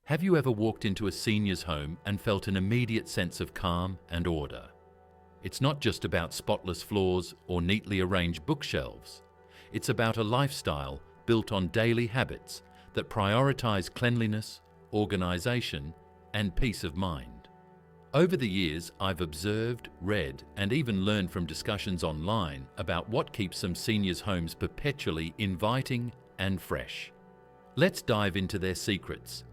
Have you ever walked into a senior's home and felt an immediate sense of calm and order? It's not just about spotless floors or neatly arranged bookshelves. It's about a lifestyle built on daily habits that prioritize cleanliness, organization, and peace of mind. Over the years, I've observed, read, and even learned from discussions online about what keeps some seniors' homes perpetually inviting and fresh. Let's dive into their secrets,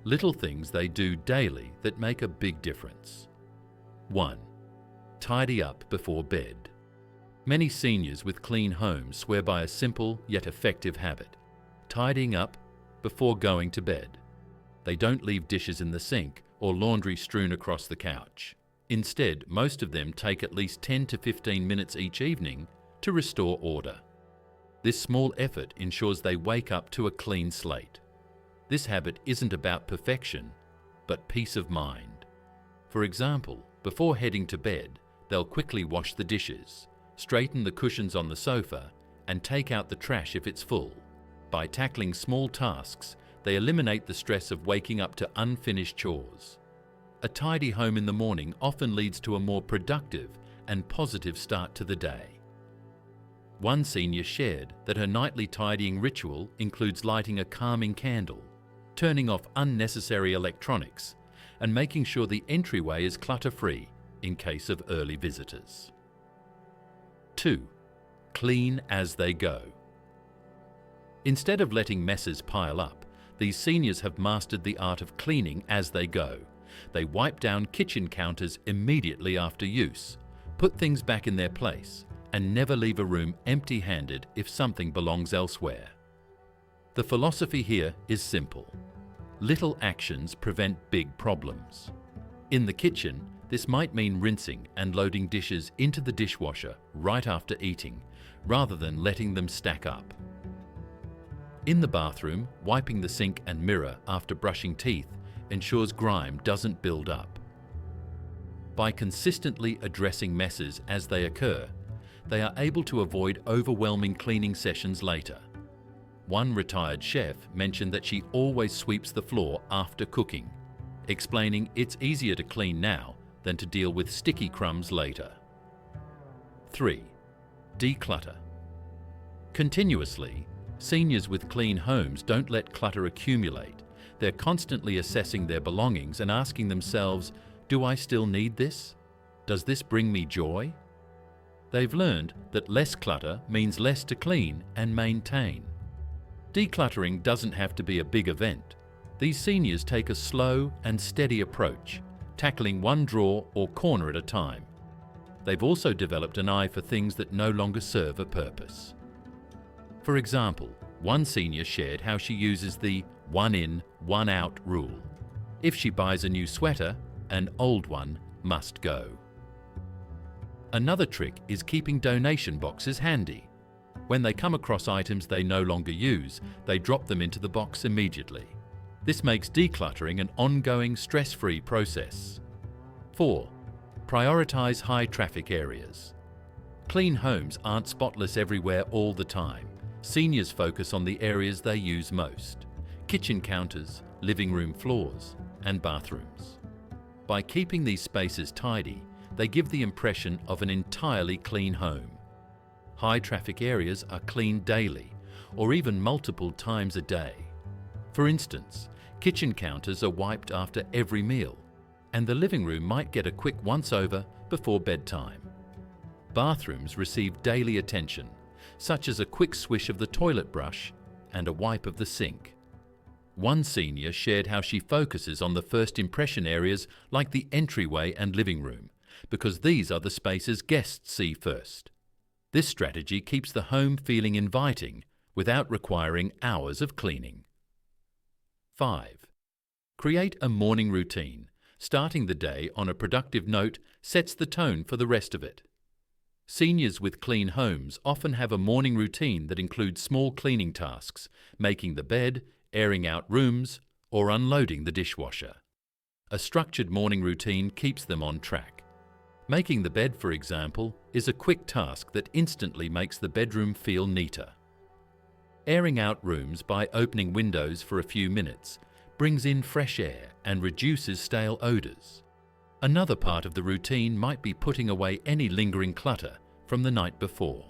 little things they do daily that make a big difference. 1. Tidy up before bed. Many seniors with clean homes swear by a simple yet effective habit: tidying up before going to bed. They don't leave dishes in the sink or laundry strewn across the couch. Instead, most of them take at least 10 to 15 minutes each evening to restore order. This small effort ensures they wake up to a clean slate. This habit isn't about perfection, but peace of mind. For example, before heading to bed, they'll quickly wash the dishes, straighten the cushions on the sofa, and take out the trash if it's full. By tackling small tasks, they eliminate the stress of waking up to unfinished chores. A tidy home in the morning often leads to a more productive and positive start to the day. One senior shared that her nightly tidying ritual includes lighting a calming candle, turning off unnecessary electronics, and making sure the entryway is clutter-free in case of early visitors. 2. Clean as they go. Instead of letting messes pile up, these seniors have mastered the art of cleaning as they go. They wipe down kitchen counters immediately after use, put things back in their place, and never leave a room empty-handed if something belongs elsewhere. The philosophy here is simple. Little actions prevent big problems. In the kitchen, this might mean rinsing and loading dishes into the dishwasher right after eating, rather than letting them stack up. In the bathroom, wiping the sink and mirror after brushing teeth ensures grime doesn't build up. By consistently addressing messes as they occur, they are able to avoid overwhelming cleaning sessions later. One retired chef mentioned that she always sweeps the floor after cooking, explaining it's easier to clean now than to deal with sticky crumbs later. 3. Declutter. Continuously, seniors with clean homes don't let clutter accumulate. They're constantly assessing their belongings and asking themselves, do I still need this? Does this bring me joy? They've learned that less clutter means less to clean and maintain. Decluttering doesn't have to be a big event. These seniors take a slow and steady approach, tackling one drawer or corner at a time. They've also developed an eye for things that no longer serve a purpose. For example, one senior shared how she uses the one in, one out rule. If she buys a new sweater, an old one must go. Another trick is keeping donation boxes handy. When they come across items they no longer use, they drop them into the box immediately. This makes decluttering an ongoing, stress-free process. 4. Prioritize high-traffic areas. Clean homes aren't spotless everywhere all the time. Seniors focus on the areas they use most: kitchen counters, living room floors, and bathrooms. By keeping these spaces tidy, they give the impression of an entirely clean home. High-traffic areas are cleaned daily, or even multiple times a day. For instance, kitchen counters are wiped after every meal, and the living room might get a quick once-over before bedtime. Bathrooms receive daily attention, such as a quick swish of the toilet brush and a wipe of the sink. One senior shared how she focuses on the first impression areas like the entryway and living room, because these are the spaces guests see first. This strategy keeps the home feeling inviting without requiring hours of cleaning. 5. Create a morning routine. Starting the day on a productive note sets the tone for the rest of it. Seniors with clean homes often have a morning routine that includes small cleaning tasks, making the bed, airing out rooms, or unloading the dishwasher. A structured morning routine keeps them on track. Making the bed, for example, is a quick task that instantly makes the bedroom feel neater. Airing out rooms by opening windows for a few minutes brings in fresh air and reduces stale odours. Another part of the routine might be putting away any lingering clutter from the night before.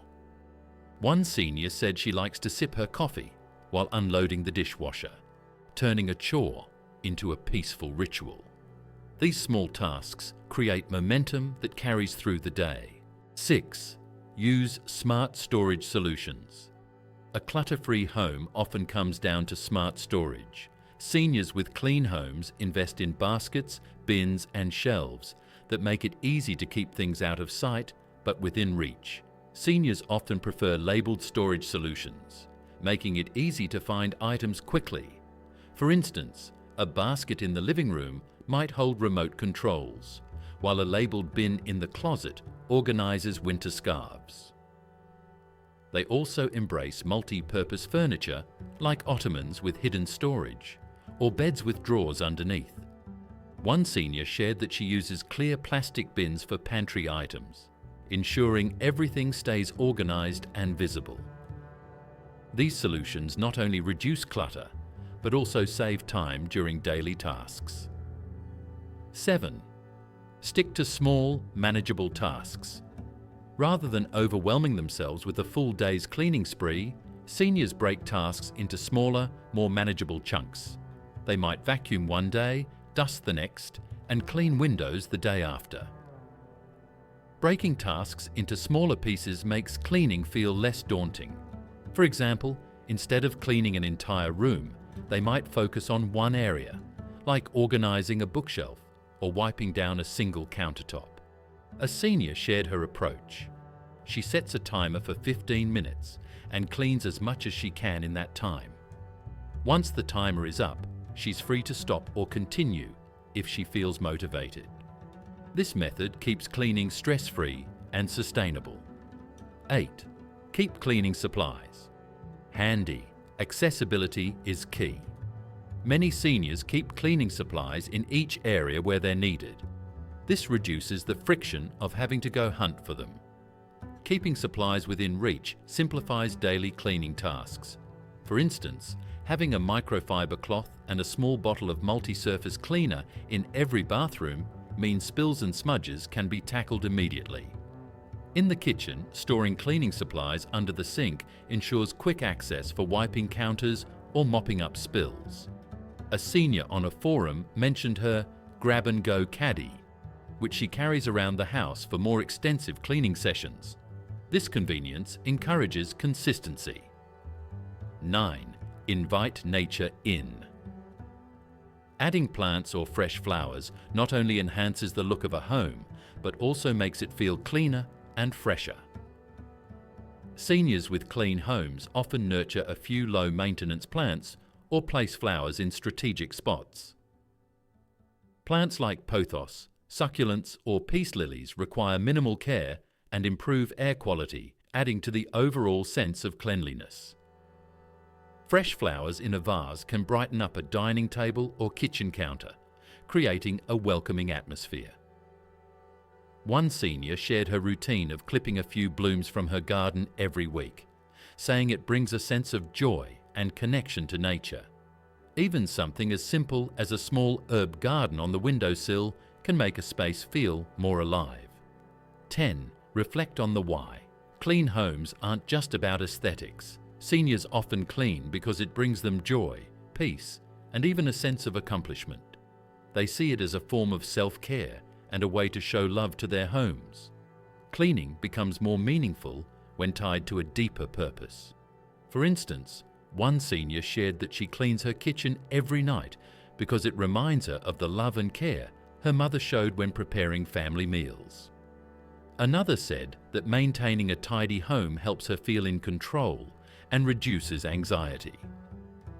One senior said she likes to sip her coffee while unloading the dishwasher, turning a chore into a peaceful ritual. These small tasks create momentum that carries through the day. 6. Use smart storage solutions. A clutter-free home often comes down to smart storage. Seniors with clean homes invest in baskets, bins and shelves that make it easy to keep things out of sight but within reach. Seniors often prefer labelled storage solutions, making it easy to find items quickly. For instance, a basket in the living room might hold remote controls, while a labelled bin in the closet organises winter scarves. They also embrace multi-purpose furniture like ottomans with hidden storage or beds with drawers underneath. One senior shared that she uses clear plastic bins for pantry items, ensuring everything stays organised and visible. These solutions not only reduce clutter, but also save time during daily tasks. 7. Stick to small, manageable tasks. Rather than overwhelming themselves with a full day's cleaning spree, seniors break tasks into smaller, more manageable chunks. They might vacuum one day, dust the next, and clean windows the day after. Breaking tasks into smaller pieces makes cleaning feel less daunting. For example, instead of cleaning an entire room, they might focus on one area, like organising a bookshelf or wiping down a single countertop. A senior shared her approach. She sets a timer for 15 minutes and cleans as much as she can in that time. Once the timer is up, she's free to stop or continue if she feels motivated. This method keeps cleaning stress-free and sustainable. 8. Keep cleaning supplies. Handy. Accessibility is key. Many seniors keep cleaning supplies in each area where they're needed. This reduces the friction of having to go hunt for them. Keeping supplies within reach simplifies daily cleaning tasks. For instance, having a microfiber cloth and a small bottle of multi-surface cleaner in every bathroom means spills and smudges can be tackled immediately. In the kitchen, storing cleaning supplies under the sink ensures quick access for wiping counters or mopping up spills. A senior on a forum mentioned her grab-and-go caddy, which she carries around the house for more extensive cleaning sessions. This convenience encourages consistency. 9. Invite nature in. Adding plants or fresh flowers not only enhances the look of a home, but also makes it feel cleaner and fresher. Seniors with clean homes often nurture a few low-maintenance plants or place flowers in strategic spots. Plants like pothos, succulents or peace lilies require minimal care and improve air quality, adding to the overall sense of cleanliness. Fresh flowers in a vase can brighten up a dining table or kitchen counter, creating a welcoming atmosphere. One senior shared her routine of clipping a few blooms from her garden every week, saying it brings a sense of joy and connection to nature. Even something as simple as a small herb garden on the windowsill can make a space feel more alive. 10. Reflect on the why. Clean homes aren't just about aesthetics. Seniors often clean because it brings them joy, peace, and even a sense of accomplishment. They see it as a form of self-care and a way to show love to their homes. Cleaning becomes more meaningful when tied to a deeper purpose. For instance, one senior shared that she cleans her kitchen every night because it reminds her of the love and care her mother showed when preparing family meals. Another said that maintaining a tidy home helps her feel in control and reduces anxiety.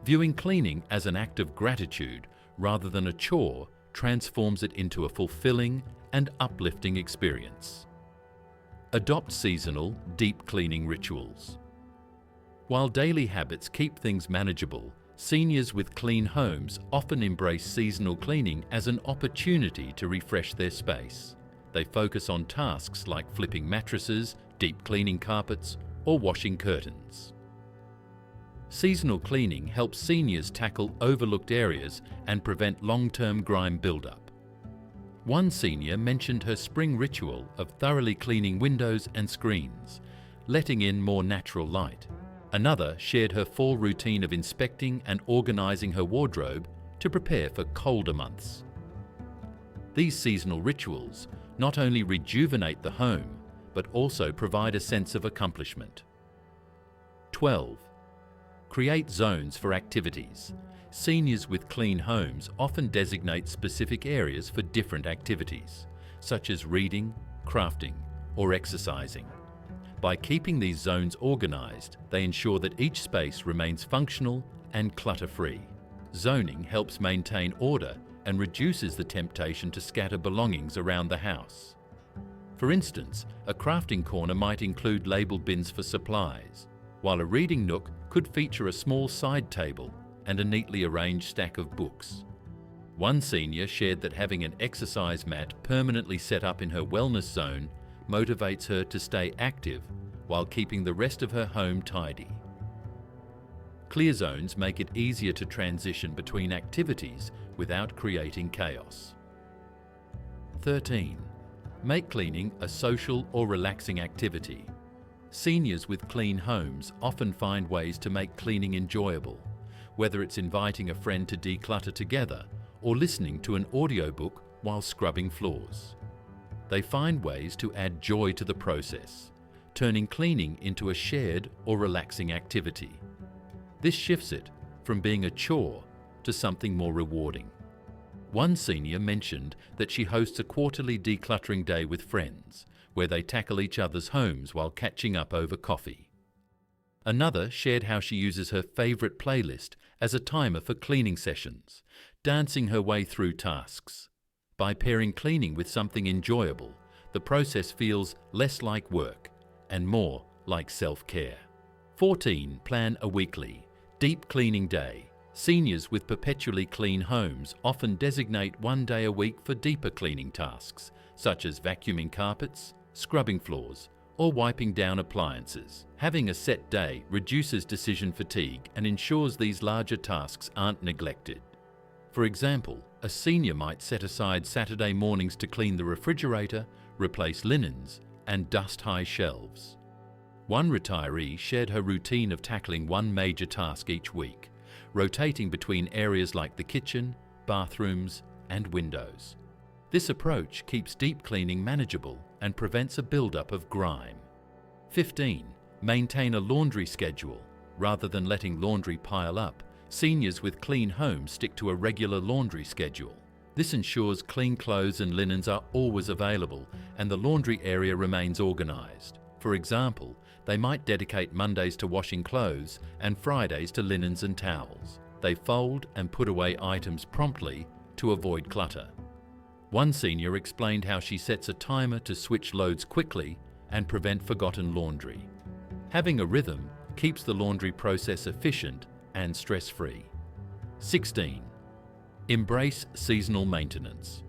Viewing cleaning as an act of gratitude rather than a chore transforms it into a fulfilling and uplifting experience. Adopt seasonal, deep cleaning rituals. While daily habits keep things manageable, seniors with clean homes often embrace seasonal cleaning as an opportunity to refresh their space. They focus on tasks like flipping mattresses, deep cleaning carpets, or washing curtains. Seasonal cleaning helps seniors tackle overlooked areas and prevent long-term grime buildup. One senior mentioned her spring ritual of thoroughly cleaning windows and screens, letting in more natural light. Another shared her fall routine of inspecting and organizing her wardrobe to prepare for colder months. These seasonal rituals not only rejuvenate the home, but also provide a sense of accomplishment. 12. Create zones for activities. Seniors with clean homes often designate specific areas for different activities, such as reading, crafting, or exercising. By keeping these zones organized, they ensure that each space remains functional and clutter-free. Zoning helps maintain order and reduces the temptation to scatter belongings around the house. For instance, a crafting corner might include labeled bins for supplies, while a reading nook could feature a small side table and a neatly arranged stack of books. One senior shared that having an exercise mat permanently set up in her wellness zone motivates her to stay active while keeping the rest of her home tidy. Clear zones make it easier to transition between activities without creating chaos. 13. Make cleaning a social or relaxing activity. Seniors with clean homes often find ways to make cleaning enjoyable, whether it's inviting a friend to declutter together or listening to an audiobook while scrubbing floors. They find ways to add joy to the process, turning cleaning into a shared or relaxing activity. This shifts it from being a chore to something more rewarding. One senior mentioned that she hosts a quarterly decluttering day with friends, where they tackle each other's homes while catching up over coffee. Another shared how she uses her favorite playlist as a timer for cleaning sessions, dancing her way through tasks. By pairing cleaning with something enjoyable, the process feels less like work and more like self-care. 14. Plan a weekly, deep cleaning day. Seniors with perpetually clean homes often designate one day a week for deeper cleaning tasks, such as vacuuming carpets, scrubbing floors, or wiping down appliances. Having a set day reduces decision fatigue and ensures these larger tasks aren't neglected. For example, a senior might set aside Saturday mornings to clean the refrigerator, replace linens, and dust high shelves. One retiree shared her routine of tackling one major task each week, rotating between areas like the kitchen, bathrooms, and windows. This approach keeps deep cleaning manageable and prevents a buildup of grime. 15. Maintain a laundry schedule. Rather than letting laundry pile up, seniors with clean homes stick to a regular laundry schedule. This ensures clean clothes and linens are always available and the laundry area remains organized. For example, they might dedicate Mondays to washing clothes and Fridays to linens and towels. They fold and put away items promptly to avoid clutter. One senior explained how she sets a timer to switch loads quickly and prevent forgotten laundry. Having a rhythm keeps the laundry process efficient and stress-free. 16. Embrace seasonal maintenance.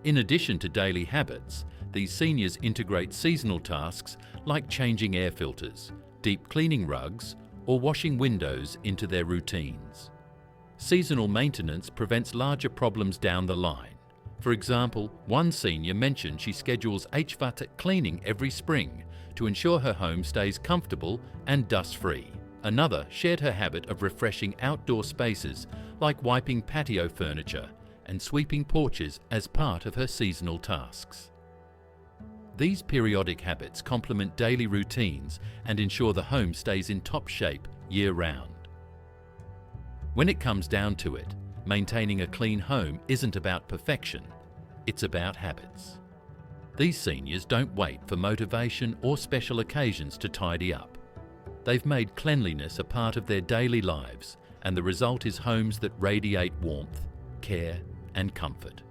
In addition to daily habits, these seniors integrate seasonal tasks like changing air filters, deep cleaning rugs, or washing windows into their routines. Seasonal maintenance prevents larger problems down the line. For example, one senior mentioned she schedules HVAC cleaning every spring to ensure her home stays comfortable and dust-free. Another shared her habit of refreshing outdoor spaces like wiping patio furniture and sweeping porches as part of her seasonal tasks. These periodic habits complement daily routines and ensure the home stays in top shape year-round. When it comes down to it, maintaining a clean home isn't about perfection, it's about habits. These seniors don't wait for motivation or special occasions to tidy up. They've made cleanliness a part of their daily lives, and the result is homes that radiate warmth, care, and comfort.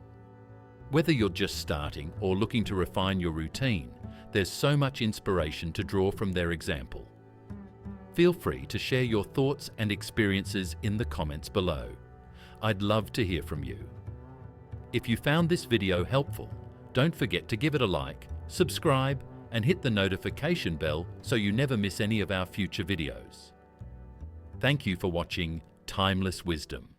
Whether you're just starting or looking to refine your routine, there's so much inspiration to draw from their example. Feel free to share your thoughts and experiences in the comments below. I'd love to hear from you. If you found this video helpful, don't forget to give it a like, subscribe, and hit the notification bell so you never miss any of our future videos. Thank you for watching Timeless Wisdom.